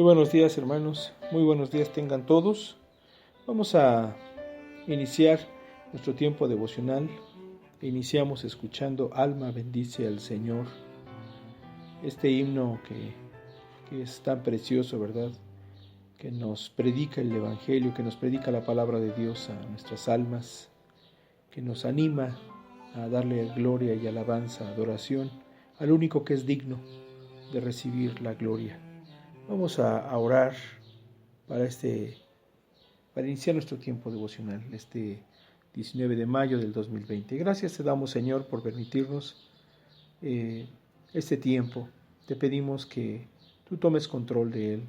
Muy buenos días, hermanos, muy buenos días tengan todos. Vamos a iniciar nuestro tiempo devocional. Iniciamos escuchando Alma bendice al Señor. Este himno que es tan precioso, ¿verdad? Que nos predica el Evangelio, que nos predica la palabra de Dios a nuestras almas, que nos anima a darle gloria y alabanza, adoración al único que es digno de recibir la gloria. Vamos a orar para iniciar nuestro tiempo devocional, este 19 de mayo del 2020. Gracias te damos, Señor, por permitirnos este tiempo. Te pedimos que tú tomes control de él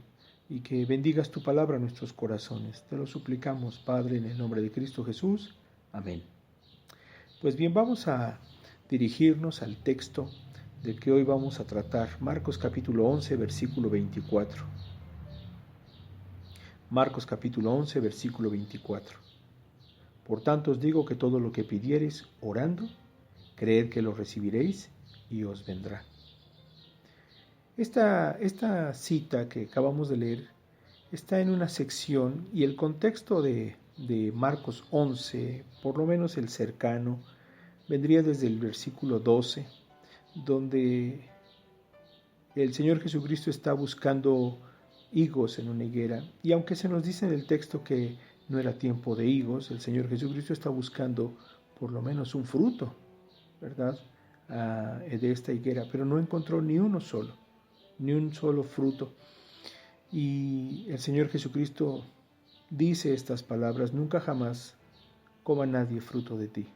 y que bendigas tu palabra en nuestros corazones. Te lo suplicamos, Padre, en el nombre de Cristo Jesús. Amén. Pues bien, vamos a dirigirnos al texto del que hoy vamos a tratar, Marcos capítulo 11, versículo 24. Marcos capítulo 11, versículo 24. Por tanto os digo que todo lo que pidiereis orando, creed que lo recibiréis y os vendrá. Esta cita que acabamos de leer está en una sección y el contexto de Marcos 11, por lo menos el cercano, vendría desde el versículo 12, donde el Señor Jesucristo está buscando higos en una higuera, y aunque se nos dice en el texto que no era tiempo de higos, el Señor Jesucristo está buscando por lo menos un fruto, ¿verdad? De esta higuera, pero no encontró ni un solo fruto. Y el Señor Jesucristo dice estas palabras: nunca jamás coma nadie fruto de ti.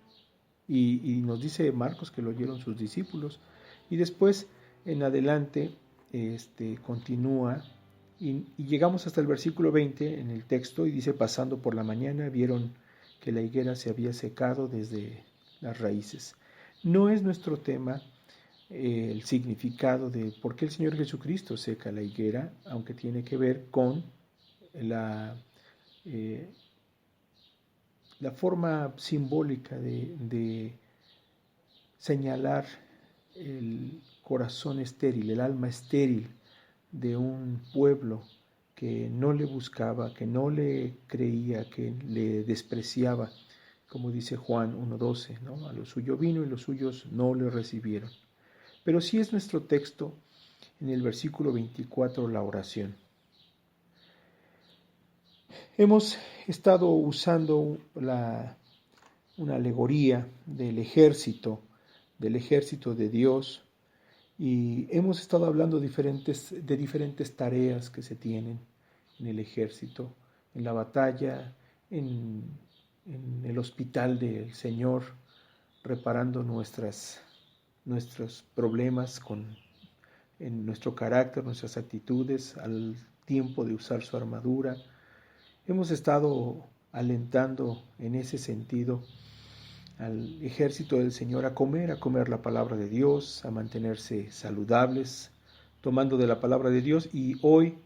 Y nos dice Marcos que lo oyeron sus discípulos, y después en adelante continúa y llegamos hasta el versículo 20 en el texto, y dice: pasando por la mañana vieron que la higuera se había secado desde las raíces. No es nuestro tema el significado de por qué el Señor Jesucristo seca la higuera, aunque tiene que ver con la forma simbólica de señalar el corazón estéril, el alma estéril de un pueblo que no le buscaba, que no le creía, que le despreciaba, como dice Juan 1:12, ¿no? A lo suyo vino y los suyos no le recibieron. Pero sí es nuestro texto en el versículo 24, la oración. Hemos estado usando una alegoría del ejército de Dios, y hemos estado hablando de diferentes tareas que se tienen en el ejército, en la batalla, en el hospital del Señor, reparando nuestros problemas en nuestro carácter, nuestras actitudes, al tiempo de usar su armadura. Hemos estado alentando en ese sentido al ejército del Señor a comer la palabra de Dios, a mantenerse saludables, tomando de la palabra de Dios, y hoy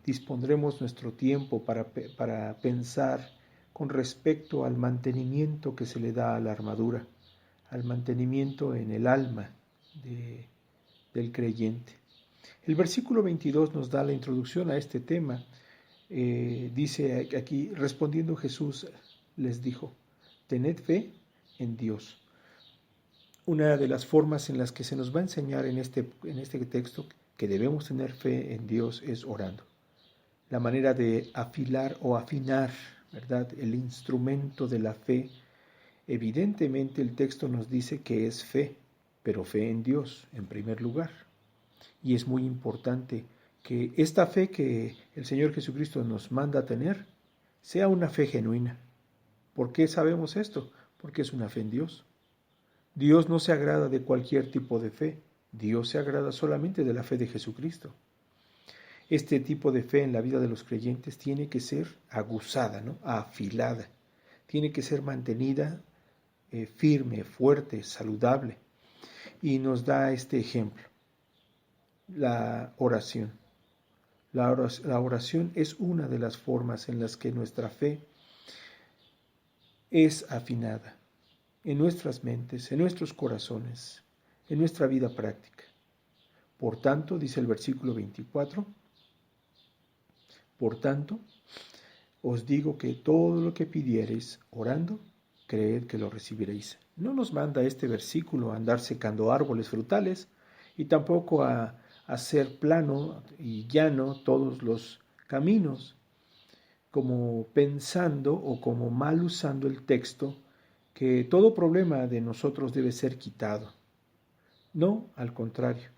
dispondremos nuestro tiempo para pensar con respecto al mantenimiento que se le da a la armadura, al mantenimiento en el alma del creyente. El versículo 22 nos da la introducción a este tema. Dice aquí: respondiendo Jesús les dijo: tened fe en Dios. Una de las formas en las que se nos va a enseñar en este texto que debemos tener fe en Dios es orando. La manera de afilar o afinar, ¿verdad?, el instrumento de la fe. Evidentemente el texto nos dice que es fe, pero fe en Dios en primer lugar. Y es muy importante que esta fe que el Señor Jesucristo nos manda a tener sea una fe genuina. ¿Por qué sabemos esto? Porque es una fe en Dios. Dios no se agrada de cualquier tipo de fe. Dios se agrada solamente de la fe de Jesucristo. Este tipo de fe en la vida de los creyentes tiene que ser aguzada, ¿no?, afilada. Tiene que ser mantenida firme, fuerte, saludable. Y nos da este ejemplo: la oración. La oración es una de las formas en las que nuestra fe es afinada en nuestras mentes, en nuestros corazones, en nuestra vida práctica. Por tanto, dice el versículo 24, Por tanto, os digo que todo lo que pidiereis orando, creed que lo recibiréis. No nos manda este versículo a andar secando árboles frutales y tampoco a hacer plano y llano todos los caminos, como pensando o como mal usando el texto, que todo problema de nosotros debe ser quitado. No, al contrario,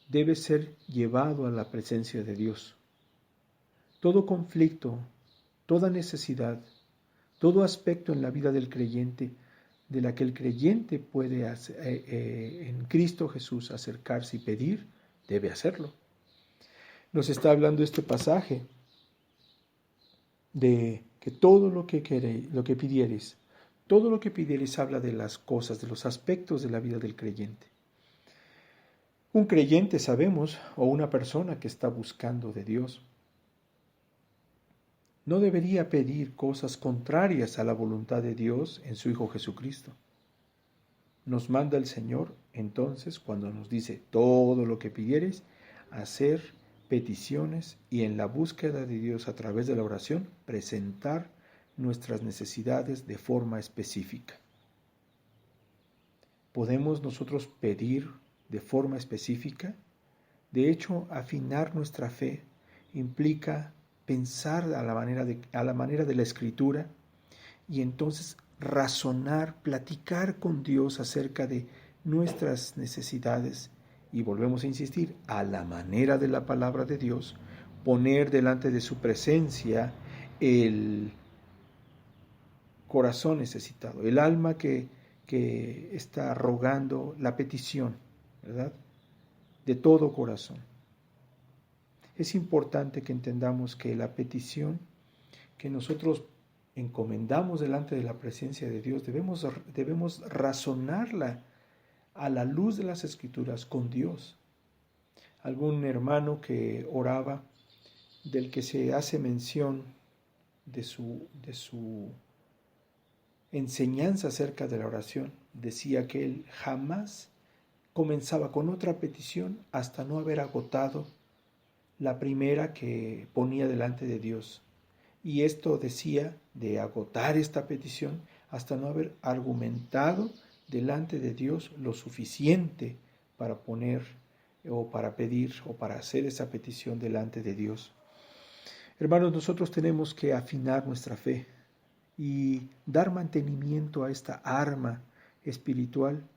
debe ser llevado a la presencia de Dios. Todo conflicto, toda necesidad, todo aspecto en la vida del creyente, de la que el creyente puede en Cristo Jesús acercarse y pedir, debe hacerlo. Nos está hablando este pasaje de que todo lo que queréis, lo que pidiereis, todo lo que pidiereis habla de las cosas, de los aspectos de la vida del creyente. Un creyente, sabemos, o una persona que está buscando de Dios, no debería pedir cosas contrarias a la voluntad de Dios en su Hijo Jesucristo. Nos manda el Señor, entonces, cuando nos dice todo lo que pidiereis, hacer peticiones y en la búsqueda de Dios a través de la oración, presentar nuestras necesidades de forma específica. ¿Podemos nosotros pedir de forma específica? De hecho, afinar nuestra fe implica pensar a la manera de la Escritura y entonces razonar, platicar con Dios acerca de nuestras necesidades y volvemos a insistir, a la manera de la palabra de Dios, poner delante de su presencia el corazón necesitado, el alma que está rogando la petición, ¿verdad? De todo corazón. Es importante que entendamos que la petición que nosotros encomendamos delante de la presencia de Dios, debemos razonarla a la luz de las Escrituras con Dios. Algún hermano que oraba, del que se hace mención de su enseñanza acerca de la oración, decía que él jamás comenzaba con otra petición hasta no haber agotado la primera que ponía delante de Dios. Y esto decía de agotar esta petición hasta no haber argumentado delante de Dios lo suficiente para poner o para pedir o para hacer esa petición delante de Dios. Hermanos, nosotros tenemos que afinar nuestra fe y dar mantenimiento a esta arma espiritual.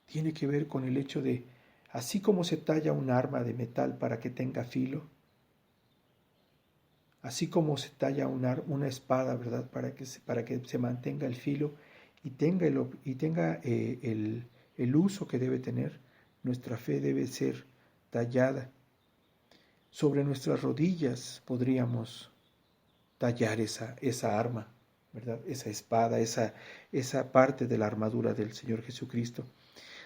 Tiene que ver con el hecho de, así como se talla un arma de metal para que tenga filo, así como se talla una espada, ¿verdad? Para que se mantenga el filo y tenga el uso que debe tener, nuestra fe debe ser tallada. Sobre nuestras rodillas podríamos tallar esa arma, ¿verdad? Esa espada, esa parte de la armadura del Señor Jesucristo.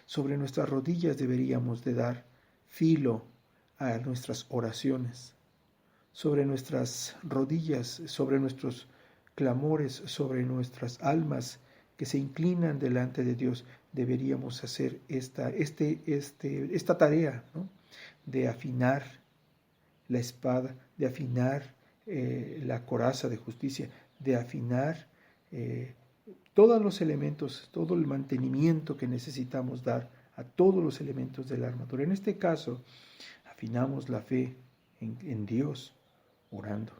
Sobre nuestras rodillas deberíamos de dar filo a nuestras oraciones. Sobre nuestras rodillas, sobre nuestros clamores, sobre nuestras almas que se inclinan delante de Dios, deberíamos hacer esta tarea, ¿no? De afinar la espada, de afinar la coraza de justicia, de afinar todos los elementos, todo el mantenimiento que necesitamos dar a todos los elementos de la armadura. En este caso, afinamos la fe en Dios, orando.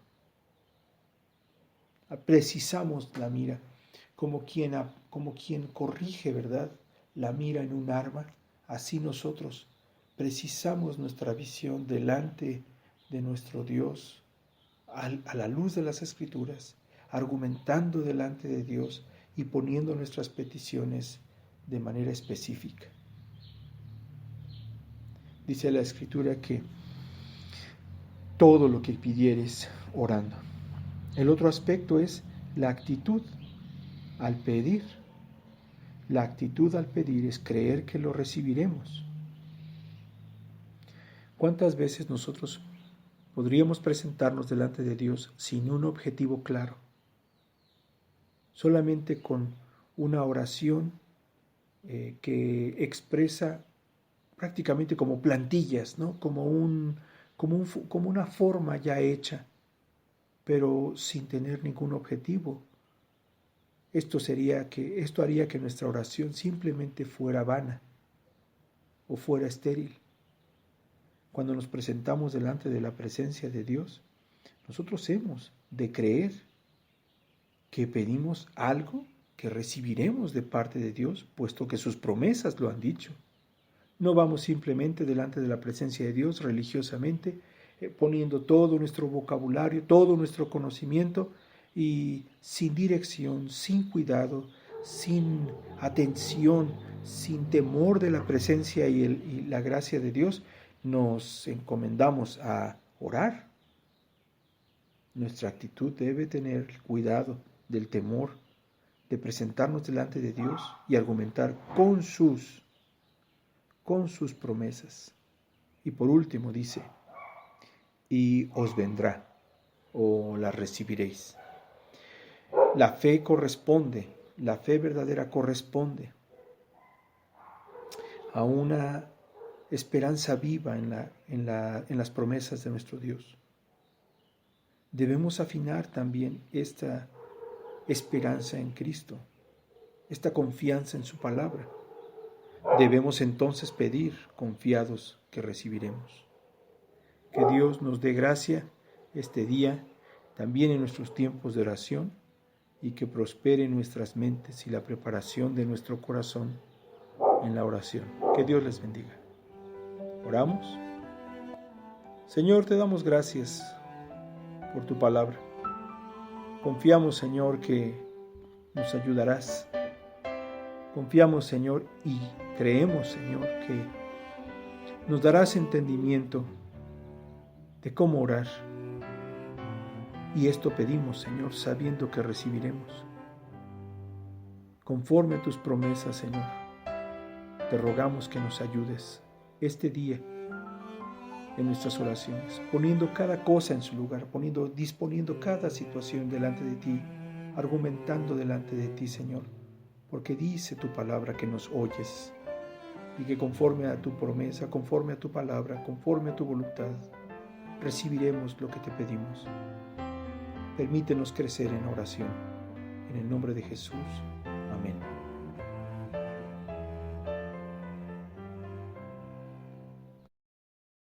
Precisamos la mira, como quien corrige, ¿verdad?, la mira en un arma, así nosotros precisamos nuestra visión delante de nuestro Dios, a la luz de las Escrituras, argumentando delante de Dios y poniendo nuestras peticiones de manera específica. Dice la Escritura que todo lo que pidieres orando. El otro aspecto es la actitud al pedir. La actitud al pedir es creer que lo recibiremos. ¿Cuántas veces nosotros podríamos presentarnos delante de Dios sin un objetivo claro? Solamente con una oración que expresa prácticamente como plantillas, ¿no? Como una forma ya hecha. pero sin tener ningún objetivo. Esto haría que nuestra oración simplemente fuera vana o fuera estéril. Cuando nos presentamos delante de la presencia de Dios, nosotros hemos de creer que pedimos algo que recibiremos de parte de Dios, puesto que sus promesas lo han dicho. No vamos simplemente delante de la presencia de Dios religiosamente, poniendo todo nuestro vocabulario, todo nuestro conocimiento y sin dirección, sin cuidado, sin atención, sin temor de la presencia y la gracia de Dios, nos encomendamos a orar. Nuestra actitud debe tener cuidado del temor, de presentarnos delante de Dios y argumentar con sus promesas. Y por último dice, y os vendrá, o la recibiréis. La fe corresponde, la fe verdadera corresponde a una esperanza viva en las promesas de nuestro Dios. Debemos afinar también esta esperanza en Cristo, esta confianza en su palabra. Debemos entonces pedir confiados que recibiremos. Que Dios nos dé gracia este día, también en nuestros tiempos de oración, y que prospere nuestras mentes y la preparación de nuestro corazón en la oración. Que Dios les bendiga. ¿Oramos? Señor, te damos gracias por tu palabra. Confiamos, Señor, que nos ayudarás. Confiamos, Señor, y creemos, Señor, que nos darás entendimiento de cómo orar. Y esto pedimos, Señor, sabiendo que recibiremos. Conforme a tus promesas, Señor, te rogamos que nos ayudes este día en nuestras oraciones, poniendo cada cosa en su lugar, disponiendo cada situación delante de ti, argumentando delante de ti, Señor, porque dice tu palabra que nos oyes y que conforme a tu promesa, conforme a tu palabra, conforme a tu voluntad, recibiremos lo que te pedimos. Permítenos crecer en oración. En el nombre de Jesús.